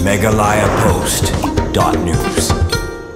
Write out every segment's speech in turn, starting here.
megalayapost.news.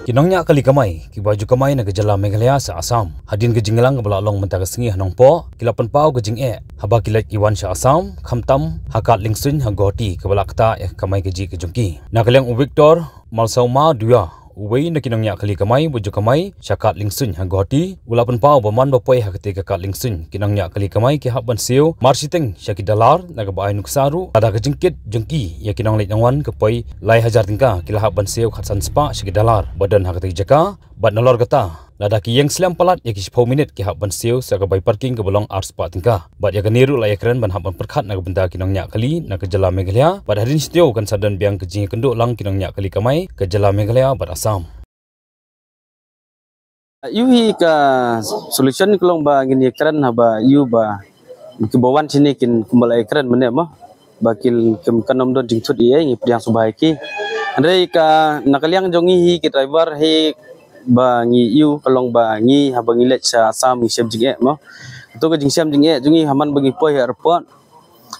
Kinongnya kali kamay, kibaju kamay na gejala Meghalaya sa Assam. Hadin gejinglang kabalalong mentagasngi hanong po, kilapan pao gejing haba kilat iwan sa Assam, khamtam, hakat lingsun hagoti kabalakta kamay geji kejungki. Nakalang Victor, Malsauma Dua, uway na kinongnya kali kamay, bujo kamay, syakat lingsun hagoti, ulapan pao baman bapoy hakati kakat lingsun, kinongnya kali kamay kihaban siyo, marsiteng syakidalar, nagabaay nuksaru, ada kejengkit jengki, ya kinong litangwan kapoy, lai hajar tingka, kilahaban siyo katsan spa syakidalar, badan hakati jaka, bad nalor kata, lada ki yang selam palat ya ki 10 minit ki haban siyo sa kabay parking ke bolong art spa tingka, bad ya kaniru lai keren ban haban perkat na benda kinongnya kali, na kejala Meghalaya, bad hadin setiyo kan sadan biang kejing kenduk lang kinongnya kali kamay, kejala Meghalaya bad Assam. Yuhi ka solution kelong ba gini keren haba yu ba kebawan sini kin kumbalai keren mene mah bakil kem kanom don jingtut iye ngi yang subai ki andre ka nakaliang jongi hi ki driver he ba ngi yu kelong ba ngi haba ngi let sa Assam ngi sem jinge mah to ka jingsem jinge jungi haman bagi poi airport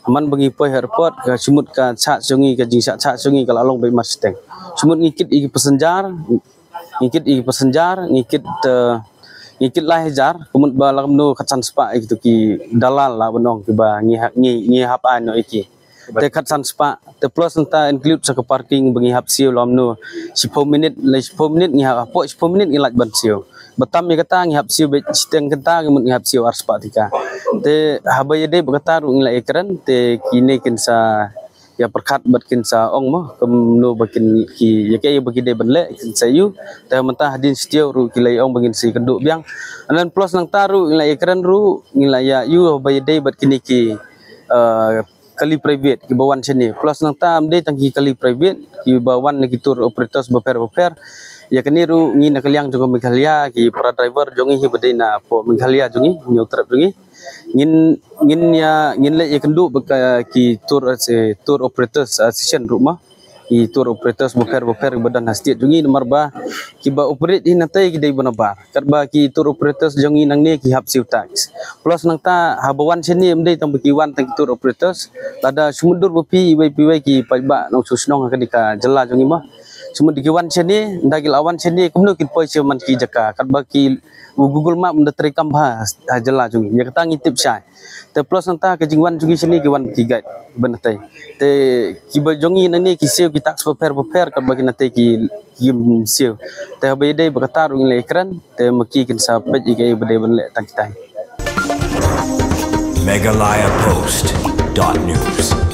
haman bagi poi airport ka sumut ka chat jongi ka jingsa chat jongi ka lalong bai masteng sumut ngikit i pesenjar ngikit lah hajar kemudian balam no katsan spa itu ki dalal lah benong ki ba ngi hap ano iki te katsan spa te plus enta include sa parking bengi hap siu lam no 10 minit le 10 minit ngi hap 10 minit ngi laj ban siu betam mi kata ngi hap siu be steng kata kemudian ngi hap siu ar spa tika te habaye de berkata ru ngi la ekran te kini kin sa ya perkat batkin sa ong mah kemno bakin ki ya kaya bagi de benle kin sayu teh mentah hadin setiau ru kilai ong bagin si kenduk biang anan plus nang taru ngilai ekran ru ngilai ya yu bay de batkin ki kali private ki bawan sini plus nang tam de tangki kali private ki bawan ki tour operators beper ya keniru ngi nakaliang juga Meghalaya ki para driver jongi hi bedena po Meghalaya jongi nyutrap jongi ngin le ikendu ki tour operators association rumah i tour operators beper badan hastiat jungi nomor ba ki ba operate in natai ki dai banabar karba ki tour operators jongi nang ne ki hap siu tax plus nang ta habawan sini mdai tang bikiwan tang tour operators lada sumudur bepi bai ki paiba nang susnong kadika jela jongi mah semua dikiwan sini ndagil awan sini kumno kin poi man ki jaka karba ki Google Map menda terekam bahas jela jungi ya kata ngitip syai te plus nanta kejingwan jungi sini kiwan ki guide benatai te ki bajongi nani ki siu ki tax beper karba ki natai ki yim siu te habede berkata ru le ekran te maki kin sa page ki bede benle tak kitai megalayapost.news.